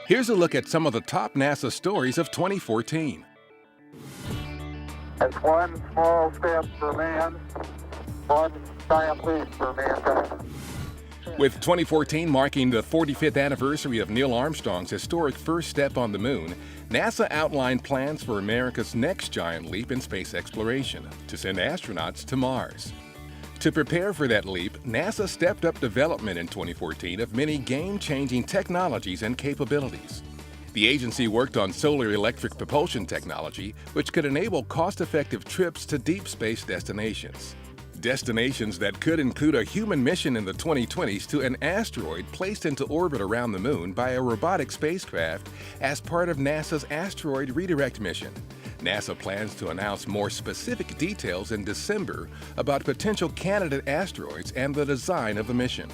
Here's a look at some of the top NASA stories of 2014. It's one small step for man, one giant leap for mankind. With 2014 marking the 45th anniversary of Neil Armstrong's historic first step on the moon, NASA outlined plans for America's next giant leap in space exploration, to send astronauts to Mars. To prepare for that leap, NASA stepped up development in 2014 of many game-changing technologies and capabilities. The agency worked on solar electric propulsion technology, which could enable cost-effective trips to deep space destinations. Destinations that could include a human mission in the 2020s to an asteroid placed into orbit around the moon by a robotic spacecraft as part of NASA's asteroid redirect mission. NASA plans to announce more specific details in December about potential candidate asteroids and the design of the mission.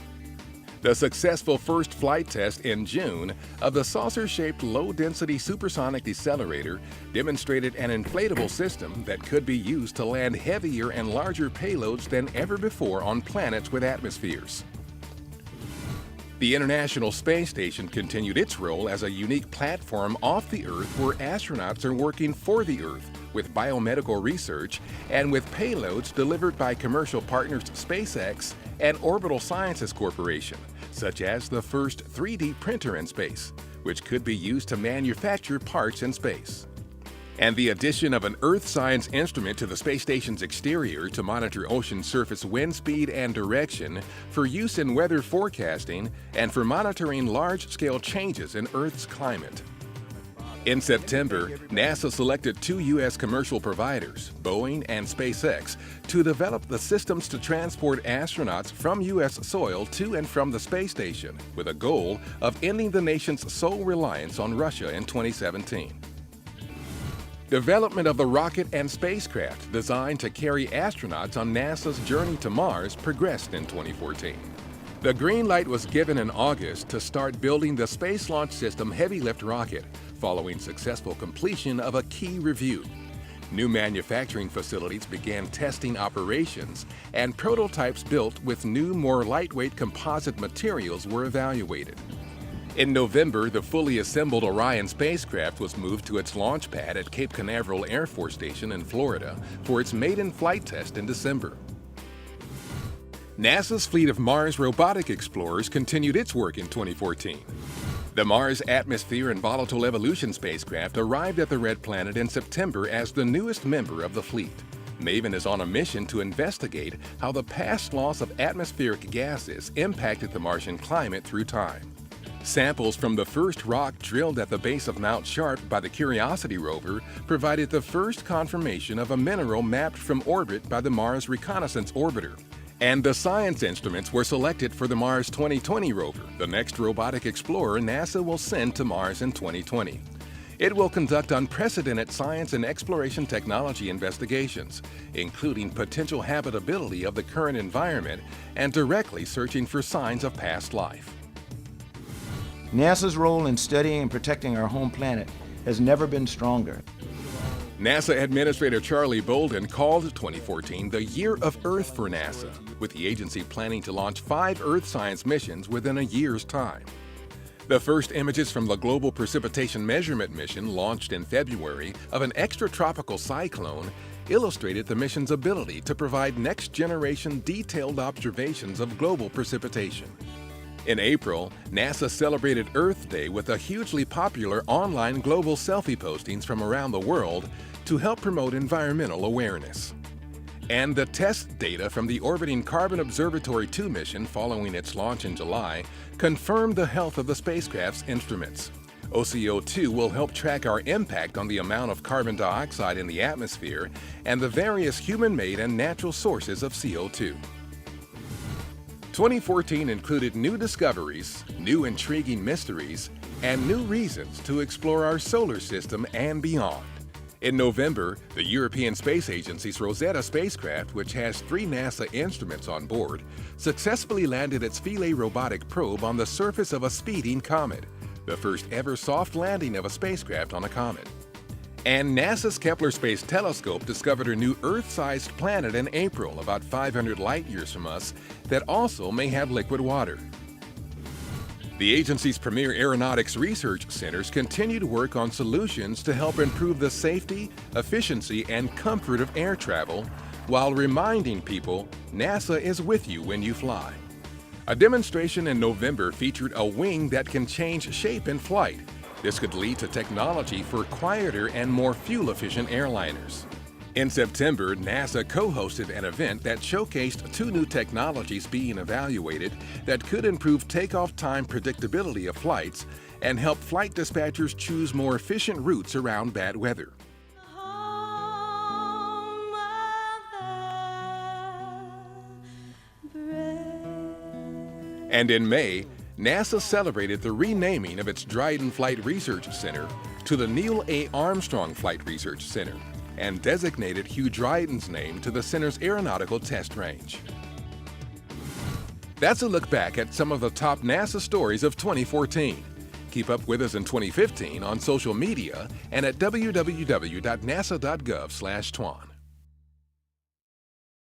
The successful first flight test in June of the saucer-shaped low-density supersonic decelerator demonstrated an inflatable system that could be used to land heavier and larger payloads than ever before on planets with atmospheres. The International Space Station continued its role as a unique platform off the Earth where astronauts are working for the Earth with biomedical research and with payloads delivered by commercial partners SpaceX and Orbital Sciences Corporation, such as the first 3D printer in space, which could be used to manufacture parts in space. And the addition of an Earth science instrument to the space station's exterior to monitor ocean surface wind speed and direction for use in weather forecasting and for monitoring large-scale changes in Earth's climate. In September, NASA selected two U.S. commercial providers, Boeing and SpaceX, to develop the systems to transport astronauts from U.S. soil to and from the space station, with a goal of ending the nation's sole reliance on Russia in 2017. Development of the rocket and spacecraft designed to carry astronauts on NASA's journey to Mars progressed in 2014. The green light was given in August to start building the Space Launch System Heavy Lift rocket, following successful completion of a key review. New manufacturing facilities began testing operations, and prototypes built with new, more lightweight composite materials were evaluated. In November, the fully assembled Orion spacecraft was moved to its launch pad at Cape Canaveral Air Force Station in Florida for its maiden flight test in December. NASA's fleet of Mars robotic explorers continued its work in 2014. The Mars Atmosphere and Volatile Evolution spacecraft arrived at the Red Planet in September as the newest member of the fleet. MAVEN is on a mission to investigate how the past loss of atmospheric gases impacted the Martian climate through time. Samples from the first rock drilled at the base of Mount Sharp by the Curiosity rover provided the first confirmation of a mineral mapped from orbit by the Mars Reconnaissance Orbiter. And the science instruments were selected for the Mars 2020 rover, the next robotic explorer NASA will send to Mars in 2020. It will conduct unprecedented science and exploration technology investigations, including potential habitability of the current environment and directly searching for signs of past life. NASA's role in studying and protecting our home planet has never been stronger. NASA Administrator Charlie Bolden called 2014 the Year of Earth for NASA, with the agency planning to launch 5 Earth science missions within a year's time. The first images from the Global Precipitation Measurement Mission, launched in February, of an extratropical cyclone illustrated the mission's ability to provide next-generation detailed observations of global precipitation. In April, NASA celebrated Earth Day with a hugely popular online global selfie postings from around the world to help promote environmental awareness. And the test data from the orbiting Carbon Observatory 2 mission following its launch in July confirmed the health of the spacecraft's instruments. OCO2 will help track our impact on the amount of carbon dioxide in the atmosphere and the various human-made and natural sources of CO2. 2014 included new discoveries, new intriguing mysteries, and new reasons to explore our solar system and beyond. In November, the European Space Agency's Rosetta spacecraft, which has 3 NASA instruments on board, successfully landed its Philae robotic probe on the surface of a speeding comet, the first ever soft landing of a spacecraft on a comet. And NASA's Kepler Space Telescope discovered a new Earth-sized planet in April, about 500 light-years from us, that also may have liquid water. The agency's premier aeronautics research centers continue to work on solutions to help improve the safety, efficiency, and comfort of air travel, while reminding people NASA is with you when you fly. A demonstration in November featured a wing that can change shape in flight. This could lead to technology for quieter and more fuel-efficient airliners. In September, NASA co-hosted an event that showcased 2 new technologies being evaluated that could improve takeoff time predictability of flights and help flight dispatchers choose more efficient routes around bad weather. And in May, NASA celebrated the renaming of its Dryden Flight Research Center to the Neil A. Armstrong Flight Research Center and designated Hugh Dryden's name to the center's aeronautical test range. That's a look back at some of the top NASA stories of 2014. Keep up with us in 2015 on social media and at www.nasa.gov/twan.